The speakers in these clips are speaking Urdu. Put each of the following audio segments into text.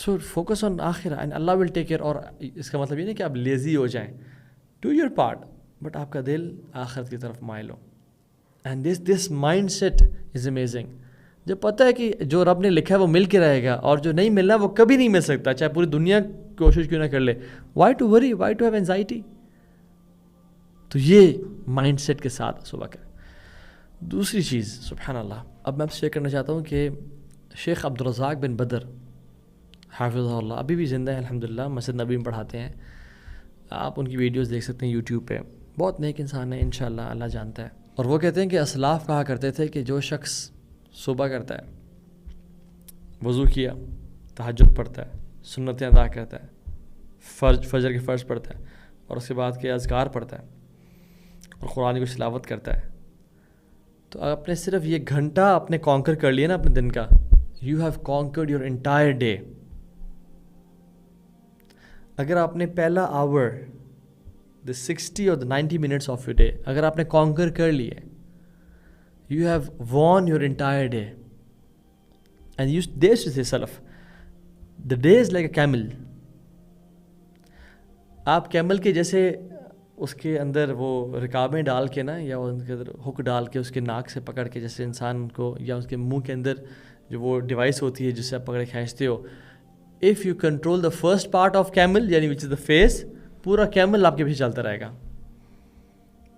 سو فوکس آن آخرہ and Allah will take care. اور اس کا مطلب یہ نہیں کہ آپ لیزی ہو جائیں, ڈو یور پارٹ, بٹ آپ کا دل آخرت کی طرف مائل ہو. And this mind set is amazing. جب پتہ ہے کہ جو رب نے لکھا ہے وہ مل کے رہے گا, اور جو نہیں ملنا وہ کبھی نہیں مل سکتا, چاہے پوری دنیا کوشش کیوں نہ کر لے. Why to worry, why to have anxiety. تو یہ مائنڈ سیٹ کے ساتھ صبح کریں. دوسری چیز, سبحان اللہ, اب میں آپ سے شیئر کرنا چاہتا ہوں کہ شیخ عبدالرزاق بن بدر حافظہ اللہ ابھی بھی زندہ ہیں الحمدللہ, مسجد نبی میں پڑھاتے ہیں. آپ ان کی ویڈیوز دیکھ سکتے ہیں یوٹیوب پہ. بہت نیک انسان ہیں انشاءاللہ, اللہ جانتا ہے. اور وہ کہتے ہیں کہ اسلاف کہا کرتے تھے کہ جو شخص صبح کرتا ہے, وضو کیا, تہجد پڑھتا ہے, سنتیں ادا کرتا ہے, فجر کے فرض پڑھتا ہے, اور اس کے بعد کے اذکار پڑھتا ہے, اور قرآن کی تلاوت کرتا ہے, تو آپ نے صرف یہ گھنٹہ اپنے کانکر کر لیا نا اپنے دن کا, you have conquered your entire day. اگر آپ نے پہلا آور, the 60 or the 90 minutes of your day, اگر آپ نے کانکر کر لیے, you have won your entire day. And you dare to say self, the day is like a camel. آپ کیمل کے جیسے اس کے اندر وہ رکابیں ڈال کے نا, یا ان کے اندر ہک ڈال کے اس کے ناک سے پکڑ کے, جیسے انسان کو, یا اس کے منہ کے اندر جو وہ ڈیوائس ہوتی ہے جس سے آپ پکڑے کھینچتے ہو. if you control the first part of camel, یعنی which is the face, پورا کیمل آپ کے پیچھے چلتا رہے گا.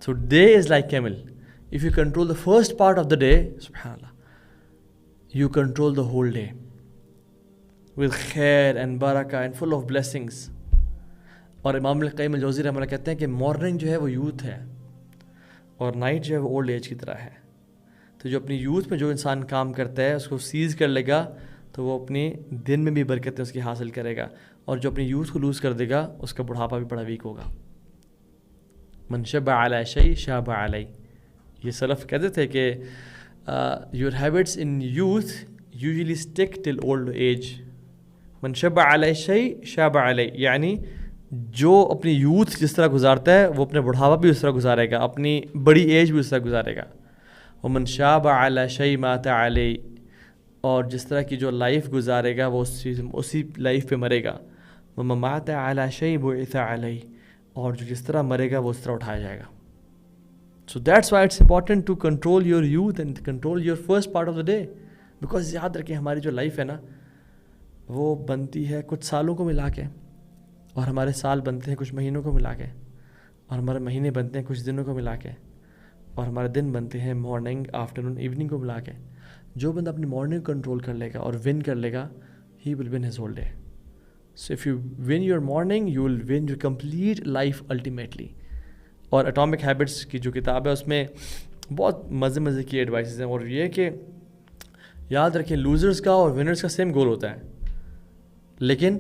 So day is like camel. If you control the first part of the day, subhanallah, you control the whole day with khair and barakah and full of blessings. اور امام القیم الجوزی رحمہ اللہ کہتے ہیں کہ مارننگ جو ہے وہ یوتھ ہے, اور نائٹ جو ہے وہ اولڈ ایج کی طرح ہے. تو جو اپنی یوتھ میں جو انسان کام کرتا ہے اس کو سیز کر لے گا تو وہ اپنے دن میں بھی برکتیں اس کی حاصل کرے گا, اور جو اپنی یوتھ کو لوز کر دے گا اس کا بڑھاپا بھی بڑا ویک ہوگا. من شب علی شیء شاب علی. یہ سلف کہتے تھے کہ your habits in youth usually stick till old age. من شب علی شیء شاب علی, یعنی جو اپنی یوتھ جس طرح گزارتا ہے وہ اپنے بڑھاپا بھی اس طرح گزارے گا, اپنی بڑی ایج بھی اس طرح گزارے گا. ومن شاب علی شیء مات علی, اور جس طرح کی جو لائف گزارے گا وہ اسی لائف پہ مرے گا. ومن مات علی شیء بعث علی, اور جو جس طرح مرے گا وہ اس طرح اٹھایا جائے گا. So that's why it's important to control your youth and control your first part of the day. Because یاد رکھیں ہماری جو لائف ہے نا وہ بنتی ہے کچھ سالوں کو ملا کے, اور ہمارے سال بنتے ہیں کچھ مہینوں کو ملا کے, اور ہمارے مہینے بنتے ہیں کچھ دنوں کو ملا کے, اور ہمارے دن بنتے ہیں مارننگ, آفٹرنون, ایوننگ کو ملا کے. جو بندہ اپنی مارننگ کنٹرول کر لے گا اور ون کر لے گا, he will win his whole day. So if you win your morning, you will win your complete life ultimately. اور اٹامک ہیبٹس کی جو کتاب ہے اس میں بہت مزے کی ایڈوائسز ہیں, اور یہ کہ یاد رکھیں لوزرز کا اور ونرز کا سیم گول ہوتا ہے, لیکن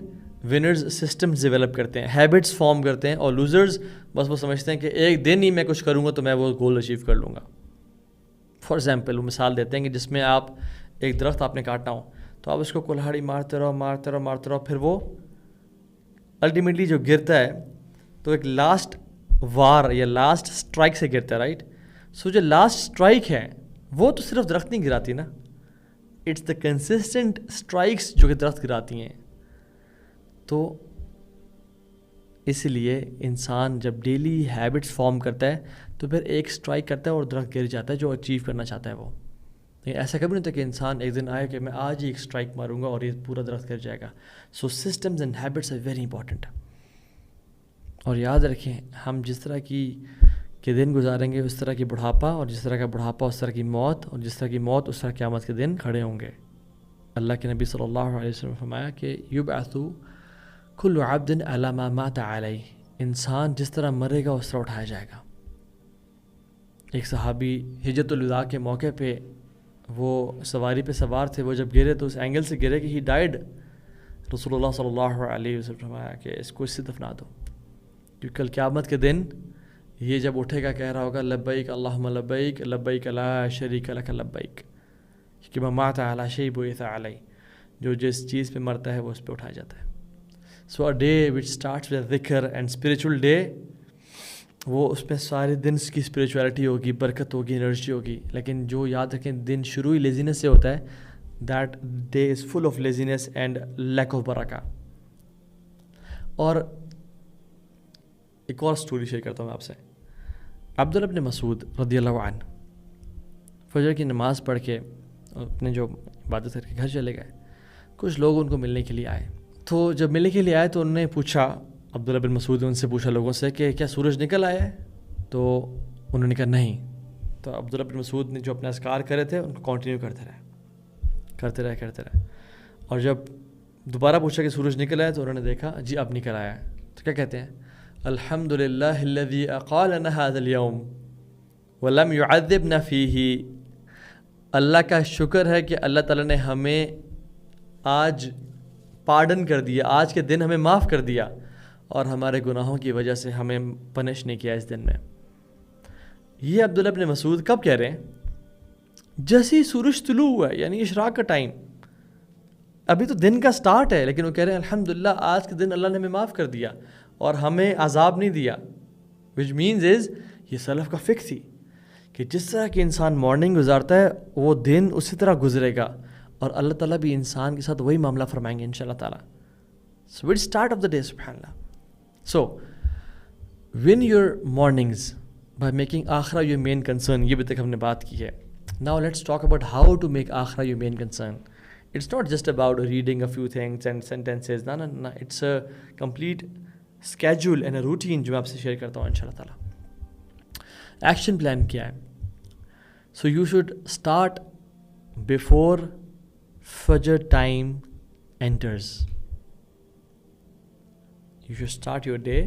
ونرز سسٹمز ڈیولپ کرتے ہیں, ہیبٹس فارم کرتے ہیں, اور لوزرز بس وہ سمجھتے ہیں کہ ایک دن ہی میں کچھ کروں گا تو میں وہ گول اچیو کر لوں گا. فار ایگزامپل وہ مثال دیتے ہیں کہ جس میں آپ ایک درخت آپ نے کاٹنا ہو تو آپ اس کو کلہاڑی مارتے رہو, پھر وہ الٹیمیٹلی جو گرتا ہے تو ایک لاسٹ وار یا لاسٹ اسٹرائک سے گرتا ہے, رائٹ. سو جو لاسٹ اسٹرائک ہے وہ تو صرف درخت نہیں گراتی نا, اٹس دا کنسسٹنٹ اسٹرائکس جو کہ درخت گراتی ہیں. تو اس لیے انسان جب ڈیلی ہیبٹس فارم کرتا ہے تو پھر ایک اسٹرائک کرتا ہے اور درخت گر جاتا ہے جو اچیو کرنا چاہتا ہے وہ. ایسا کبھی نہیں ہوتا کہ انسان ایک دن آئے کہ میں آج ہی ایک اسٹرائک ماروں گا اور یہ پورا درخت گر جائے گا. So systems and habits are very important. اور یاد رکھیں ہم جس طرح کے دن گزاریں گے اس طرح کی بڑھاپا, اور جس طرح کا بڑھاپا اس طرح کی موت, اور جس طرح کی موت اس طرح قیامت کے دن کھڑے ہوں گے. اللہ کے نبی صلی اللہ علیہ وسلم نے فرمایا کہ یبعث کل عبد علی ما مات علیہ, انسان جس طرح مرے گا اس طرح اٹھایا جائے گا. ایک صحابی حجۃ الوداع کے موقع پہ وہ سواری پہ سوار تھے, وہ جب گرے تو اس اینگل سے گرے کہ ہی ڈائیڈ. رسول اللہ صلی اللہ علیہ وسلم نے فرمایا کہ اس کو اس سے دفنا دو, کیونکہ کل قیامت کے دن یہ جب اٹھے گا کہہ رہا ہوگا لبیک اللہم لبیک لبیک لا شریک لک لبیک, کہ من مات علی شیء بعث علیہ, جو جس چیز پہ مرتا ہے وہ اس پہ اٹھایا جاتا ہے. So a day which starts with ذکر اینڈ اسپریچول ڈے, وہ اس میں سارے دن کی اسپریچولیٹی ہوگی, برکت ہوگی, انرجی ہوگی. لیکن جو یاد رکھیں دن شروع ہی لیزینس سے ہوتا ہے that day is full of laziness and lack of barakah. اور ایک اور سٹوری شیئر کرتا ہوں آپ سے. عبداللہ بن مسعود رضی اللہ عنہ فجر کی نماز پڑھ کے اپنے جو عبادت کر کے گھر چلے گئے. کچھ لوگ ان کو ملنے کے لیے آئے. تو جب ملنے کے لیے آئے تو انہوں نے پوچھا, عبداللہ بن مسعود نے ان سے پوچھا لوگوں سے کہ کیا سورج نکل آیا ہے؟ تو انہوں نے کہا نہیں. تو عبداللہ بن مسعود نے جو اپنا اذکار کرے تھے ان کو کنٹینیو کرتے رہے. اور جب دوبارہ پوچھا کہ سورج نکل آیا تو انہوں نے دیکھا جی اب نکل آیا ہے. تو کیا کہتے ہیں؟ الحمدللہ الذی اقالنا ھذا اليوم ولم يعذبنا فیہ. اللہ کا شکر ہے کہ اللہ تعالیٰ نے ہمیں آج پارڈن کر دیا, آج کے دن ہمیں معاف کر دیا اور ہمارے گناہوں کی وجہ سے ہمیں پنش نہیں کیا اس دن میں. یہ عبداللہ بن مسعود کب کہہ رہے ہیں؟ جیسے ہی سورج طلوع ہوا ہے, یعنی اشراق کا ٹائم, ابھی تو دن کا سٹارٹ ہے, لیکن وہ کہہ رہے ہیں الحمدللہ آج کے دن اللہ نے ہمیں معاف کر دیا اور ہمیں عذاب نہیں دیا. وچ مینز از یہ سلف کا فکر تھی کہ جس طرح کہ انسان مارننگ گزارتا ہے وہ دن اسی طرح گزرے گا, اور اللہ تعالیٰ بھی انسان کے ساتھ وہی معاملہ فرمائیں گے انشاءاللہ تعالیٰ. So we'll start of the day, subhanallah. So win your mornings by making آخرہ your main concern. یہ بھی تک ہم نے بات کی ہے. Now let's talk about how to make آخرہ your main concern. It's not just about reading a few things and sentences. No. It's a complete schedule and a routine جو میں آپ سے شیئر کرتا ہوں انشاءاللہ تعالیٰ. ایکشن پلان کیا ہے؟ So you should start before Fajr time enters. You should start your day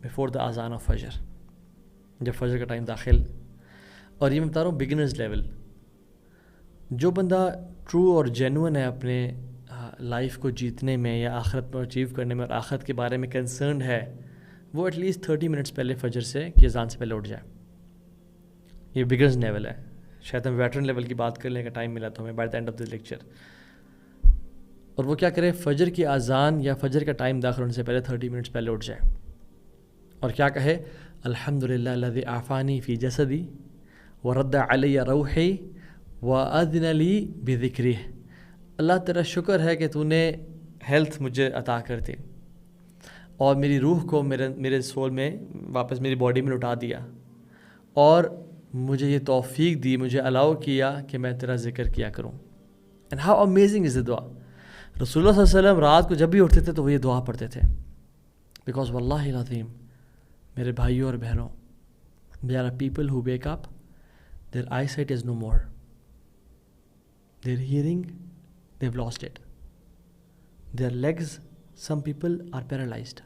before the azan of Fajr. جب فجر کا ٹائم داخل, اور یہ میں بتا رہا ہوں بگنرز لیول. جو بندہ ٹرو اور جینوئن ہے اپنے لائف کو جیتنے میں یا آخرت کو اچیو کرنے میں اور آخرت کے بارے میں کنسرنڈ ہے, وہ ایٹ لیسٹ 30 منٹس پہلے فجر سے کی اذان سے پہلے اٹھ جائے. یہ بگنرز لیول ہے. شاید ہم ویٹرن لیول کی بات کرنے کا ٹائم ملا تو ہمیں by the and of this lecture. اور وہ کیا کرے, فجر کی اذان یا فجر کا ٹائم داخل ہونے سے پہلے 30 منٹس پہلے اٹھ جائے اور کیا کہے, الحمدللہ الذی عافانی فی جسدی ورد علی روحی وأذن لی بذکرہ. اللہ تیرا شکر ہے کہ تو نے ہیلتھ مجھے عطا کر دی اور میری روح کو میرے سول میں واپس میری باڈی میں لٹا دیا, اور مجھے یہ توفیق دی, مجھے الاؤ کیا کہ میں تیرا ذکر کیا کروں. اینڈ ہاؤ امیزنگ از دا دعا. رسول اللہ صلی اللہ علیہ وسلم رات کو جب بھی اٹھتے تھے تو وہ یہ دعا پڑھتے تھے. بیکاز واللہ العظیم میرے بھائیوں اور بہنوں, there are people who wake up, their eyesight is no more, their hearing, they've lost it, their legs, some people are paralyzed,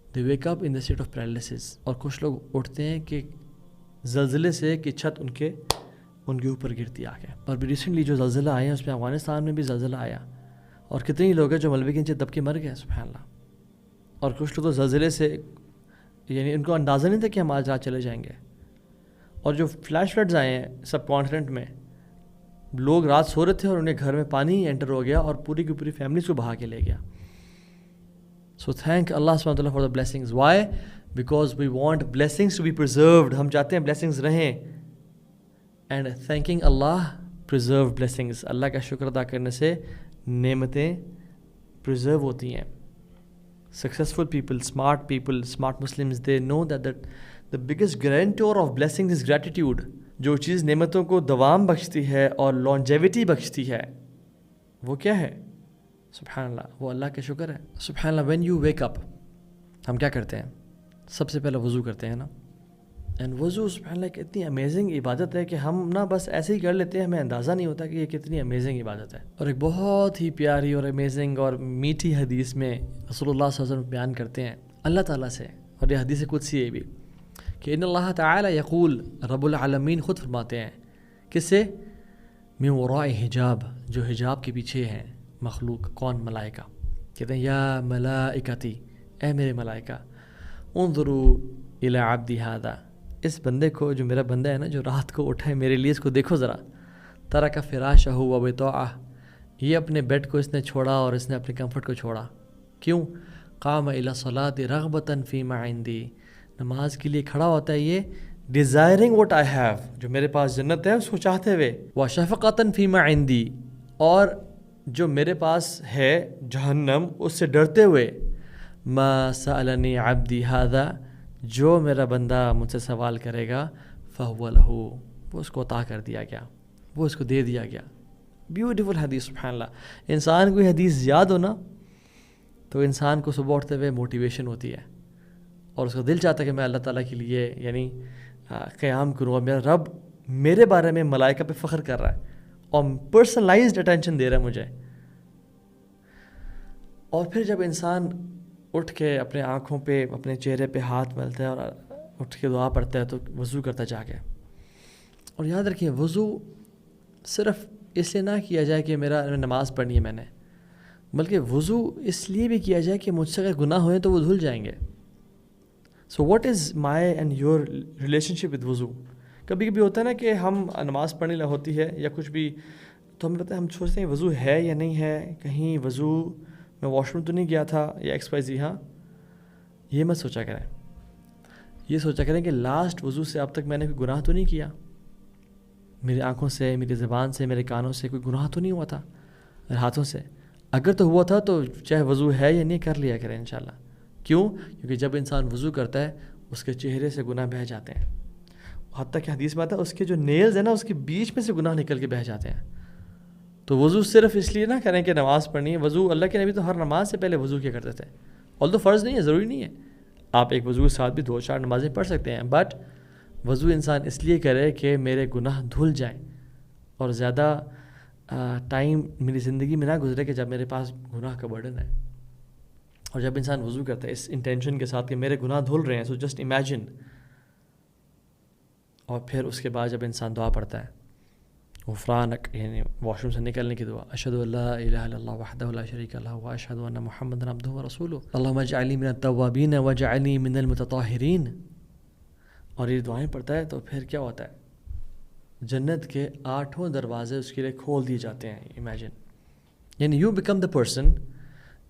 they wake up in the state of paralysis. اور کچھ لوگ اٹھتے ہیں کہ زلزلے سے کہ چھت ان کے اوپر گرتی آ کے. اور ریسنٹلی جو زلزلہ آئے ہیں اس میں افغانستان میں بھی زلزلہ آیا, اور کتنے ہی لوگ ہیں جو ملبے کے نیچے دب کے مر گئے سبحان اللہ. اور کچھ لوگ تو زلزلے سے یعنی ان کو اندازہ نہیں تھا کہ ہم آج رات چلے جائیں گے. اور جو فلیش فلڈز آئے ہیں سب کانٹیننٹ میں, لوگ رات سو رہے تھے اور انہیں گھر میں پانی انٹر ہو گیا اور پوری کی پوری فیملیز کو بہا کے لے گیا. سو تھینک اللہ سبحانہ وتعالیٰ for the blessings. Why? Because we want blessings to be preserved. ہم چاہتے ہیں بلیسنگز رہیں. And thanking Allah preserve blessings. Allah کا شکر ادا کرنے سے نعمتیں پرزرو ہوتی ہیں. Successful people, smart Muslims, they know that the biggest guarantor of blessings is gratitude. جو چیز نعمتوں کو دوام بخشتی ہے اور longevity بخشتی ہے وہ کیا ہے؟ سبحان اللہ, وہ اللہ کا شکر ہے. سبحان اللہ. when you wake up ہم کیا کرتے ہیں؟ سب سے پہلے وضو کرتے ہیں نا. اینڈ وضو سبحان اللہ ایک اتنی امیزنگ عبادت ہے کہ ہم نا بس ایسے ہی کر لیتے ہیں, ہمیں اندازہ نہیں ہوتا کہ یہ کتنی امیزنگ عبادت ہے. اور ایک بہت ہی پیاری اور امیزنگ اور میٹھی حدیث میں رسول اللہ صلی اللہ علیہ وسلم بیان کرتے ہیں اللہ تعالیٰ سے, اور یہ حدیث قدسی ہے بھی, کہ ان اللہ تعالی یقول, رب العالمین خود فرماتے ہیں کس سے؟ من وراء حجاب, جو حجاب کے پیچھے ہیں مخلوق. کون؟ ملائکہ. کہتے ہیں یا ملائکتی, اے میرے ملائکہ, انظروا الی عبدی ھذا, اس بندے کو جو میرا بندہ ہے نا جو رات کو اٹھا ہے میرے لیے, اس کو دیکھو ذرا. ترک فراشہ و بطاعہ, یہ اپنے بیڈ کو اس نے چھوڑا اور اس نے اپنے کمفرٹ کو چھوڑا. کیوں؟ قام الی الصلاۃ رغبۃ فیما عندی, نماز کے لیے کھڑا ہوتا ہے یہ ڈیزائرنگ واٹ آئی ہیو, جو میرے پاس جنت ہے اس کو چاہتے ہوئے. وشفقۃ فیما عندی, اور جو میرے پاس ہے جہنم اس سے ڈرتے ہوئے ما سألنی عبدی ھذا، جو میرا بندہ مجھ سے سوال کرے گا فہو لہ، وہ اس کو عطا کر دیا گیا، وہ اس کو دے دیا گیا۔ بیوٹیفل حدیث، سبحان اللہ۔ انسان کوئی حدیث یاد ہو نا تو انسان کو صبح اٹھتے ہوئے موٹیویشن ہوتی ہے، اور اس کا دل چاہتا ہے کہ میں اللہ تعالیٰ کے لیے یعنی قیام کروں، اور میرا رب میرے بارے میں ملائکہ پہ فخر کر رہا ہے اور پرسنلائزڈ اٹینشن دے رہا ہے مجھے۔ اور پھر جب انسان اٹھ کے اپنے آنکھوں پہ اپنے چہرے پہ ہاتھ ملتا ہے اور اٹھ کے دعا پڑھتا ہے تو وضو کرتا جا کے، اور یاد رکھیے وضو صرف اس لیے نہ کیا جائے کہ میرا نماز پڑھنی ہے میں نے، بلکہ وضو اس لیے بھی کیا جائے کہ مجھ سے اگر گناہ ہوئے تو وہ دھل جائیں گے۔ So what is my and your relation ship with وضو؟ کبھی کبھی ہوتا ہے نا کہ ہم نماز پڑھنے ہوتی ہے یا کچھ بھی، تو ہمیں پتہ ہے، ہم سوچتے ہیں وضو ہے یا نہیں ہے، کہیں وضو میں واش روم تو نہیں گیا تھا یا ایکس وائی زی۔ ہاں، یہ مت سوچا کریں، یہ سوچا کریں کہ لاسٹ وضو سے اب تک میں نے کوئی گناہ تو نہیں کیا، میری آنکھوں سے، میری زبان سے، میرے کانوں سے کوئی گناہ تو نہیں ہوا تھا، میرے ہاتھوں سے اگر تو ہوا تھا تو چاہے وضو ہے یا نہیں کر لیا کریں انشاءاللہ۔ کیوں؟ کیونکہ جب انسان وضو کرتا ہے اس کے چہرے سے گناہ بہہ جاتے ہیں، حتیٰ کہ حدیث میں آتا ہے اس کے جو نیلز ہیں نا اس کے بیچ میں سے گناہ نکل کے بہہ جاتے ہیں۔ تو وضو صرف اس لیے نہ کریں کہ نماز پڑھنی ہے، وضو اللہ کے نبی تو ہر نماز سے پہلے وضو کیا کرتے تھے، although فرض نہیں ہے، ضروری نہیں ہے، آپ ایک وضو کے ساتھ بھی 2-4 نمازیں پڑھ سکتے ہیں، بٹ وضو انسان اس لیے کرے کہ میرے گناہ دھل جائیں اور زیادہ ٹائم میری زندگی میں نہ گزرے کہ جب میرے پاس گناہ کا برڈن ہے۔ اور جب انسان وضو کرتا ہے اس انٹینشن کے ساتھ کہ میرے گناہ دھل رہے ہیں، سو جسٹ امیجن، اور پھر اس کے بعد جب انسان دعا پڑھتا ہے غفرانک، یعنی واش روم سے نکلنے کی دعا، اشہد ان لا الہ الا اللہ وحدہ لا شریک لہ واشہد ان محمدا عبدہ ورسولہ اللہم اجعلنی من التوابین واجعلنی من المتطہرین، اور یہ دعائیں پڑھتا ہے تو پھر کیا ہوتا ہے؟ جنت کے 8 دروازے اس کے لیے کھول دیے جاتے ہیں۔ امیجن، یعنی یو بیکم دا پرسن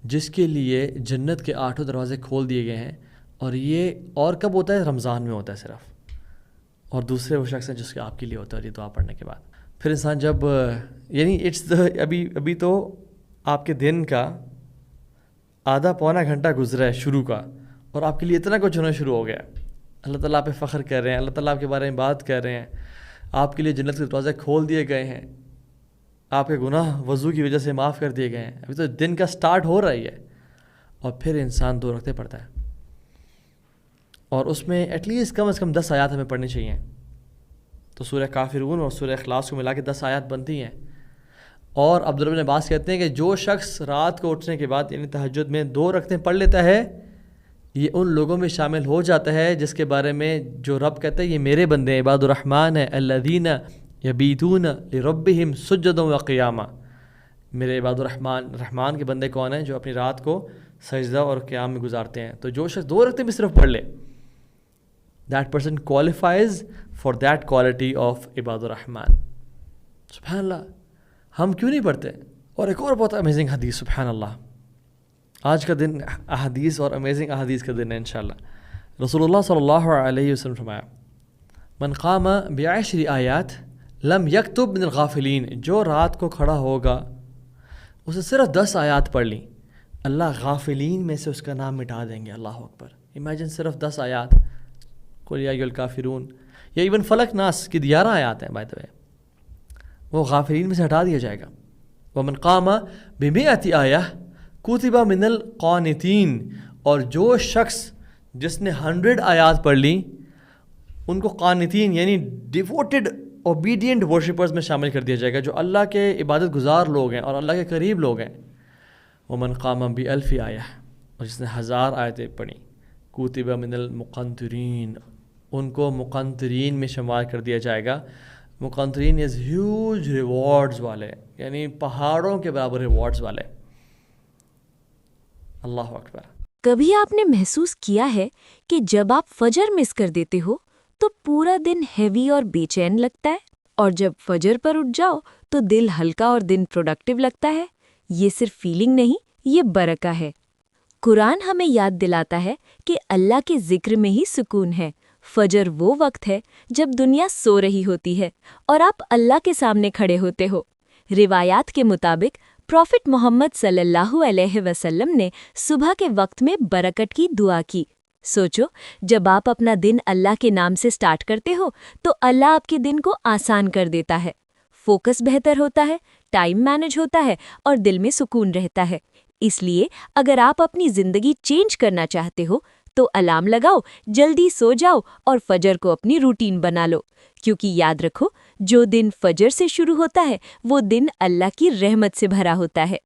جس کے لیے جنت کے 8 دروازے کھول دیے گئے ہیں، اور یہ اور کب ہوتا ہے؟ رمضان میں ہوتا ہے صرف، اور دوسرے وہ شخص ہیں جس کے آپ کے لیے ہوتا ہے، اور یہ دعا پڑھنے کے بعد پھر انسان جب یعنی اٹس ابھی تو آپ کے دن کا آدھا پونا گھنٹہ گزرا ہے شروع کا، اور آپ کے لیے اتنا کچھ ہونا شروع ہو گیا، اللہ تعالیٰ آپ پہ فخر کر رہے ہیں، اللہ تعالیٰ آپ کے بارے میں بات کر رہے ہیں، آپ کے لیے جنت کے دروازے کھول دیے گئے ہیں، آپ کے گناہ وضو کی وجہ سے معاف کر دیے گئے ہیں، ابھی تو دن کا سٹارٹ ہو رہی ہے، اور پھر انسان 2 رکعتیں پڑھتا ہے، اور اس میں ایٹ لیسٹ کم از کم 10 آیات ہمیں پڑھنی چاہیے۔ تو سورہ کافرون اور سورہ اخلاص کو ملا کے 10 آیات بنتی ہیں۔ اور عبداللہ بن عباس کہتے ہیں کہ جو شخص رات کو اٹھنے کے بعد یعنی تہجد میں 2 رکعتیں پڑھ لیتا ہے، یہ ان لوگوں میں شامل ہو جاتا ہے جس کے بارے میں جو رب کہتا ہے یہ میرے بندے عباد الرحمن ہیں، الذین یبیتون لربہم سجدا وقیاما۔ میرے عباد رحمان کے بندے کون ہیں؟ جو اپنی رات کو سجدہ اور قیام میں گزارتے ہیں۔ تو جو شخص 2 رکعتیں بھی صرف پڑھ لے، that person qualifies for that quality of عباد الرحمن۔ سبحان اللہ، ہم کیوں نہیں پڑھتے؟ اور ایک اور بہت امیزنگ حدیث، سبحان اللہ، آج کا دن احادیث اور امیزنگ احادیث کا دن ہے انشاءاللہ۔ رسول اللہ صلی اللہ علیہ وسلم فرمایا، من قام ب10 آیات لم یکتب من الغافلین، جو رات کو کھڑا ہوگا اسے صرف 10 آیات پڑھ لیں، اللہ غافلین میں سے اس کا نام مٹا دیں گے۔ اللہ اکبر، امیجن صرف 10 آیات، قل یا ایھا الکافرون، یا ایون فلق ناس کی 11 آیات ہیں بائی دا وے، وہ غافلین میں سے ہٹا دیا جائے گا۔ ومن قام ب100 آیہ کتب من القانتین، اور جو شخص جس نے 100 آیات پڑھ لی ان کو قانتین یعنی ڈیووٹڈ اوبیڈینٹ ورشپرز میں شامل کر دیا جائے گا، جو اللہ کے عبادت گزار لوگ ہیں اور اللہ کے قریب لوگ ہیں۔ ومن قام ب1000 آیہ، اور جس نے 1000 آیتیں پڑھی، کتب من المقنطرین، ان کو مقنطرین میں شمار کر دیا جائے گا۔ مقنطرین از ہیوج ریوارڈز والے، یعنی پہاڑوں کے برابر ریوارڈز والے۔ اللہ اکبر۔ کبھی آپ نے محسوس کیا ہے کہ جب آپ فجر مس کر دیتے ہو تو پورا دن ہیوی اور بے چین لگتا ہے، اور جب فجر پر اٹھ جاؤ تو دل ہلکا اور دن پروڈکٹیو لگتا ہے؟ یہ صرف فیلنگ نہیں، یہ برکہ ہے۔ قرآن ہمیں یاد دلاتا ہے کہ اللہ کے ذکر میں ہی سکون ہے۔ فجر وہ وقت ہے جب دنیا سو رہی ہوتی ہے اور آپ اللہ کے سامنے کھڑے ہوتے ہو۔ روایات کے مطابق پروفٹ محمد صلی اللہ علیہ وسلم نے صبح کے وقت میں برکت کی دعا کی۔ سوچو، جب آپ اپنا دن اللہ کے نام سے سٹارٹ کرتے ہو تو اللہ آپ کے دن کو آسان کر دیتا ہے، فوکس بہتر ہوتا ہے، ٹائم مینج ہوتا ہے اور دل میں سکون رہتا ہے۔ اس لیے اگر آپ اپنی زندگی چینج کرنا چاہتے ہو تو الارم لگاؤ، جلدی سو جاؤ اور فجر کو اپنی روٹین بنا لو، کیونکہ یاد رکھو، جو دن فجر سے شروع ہوتا ہے وہ دن اللہ کی رحمت سے بھرا ہوتا ہے۔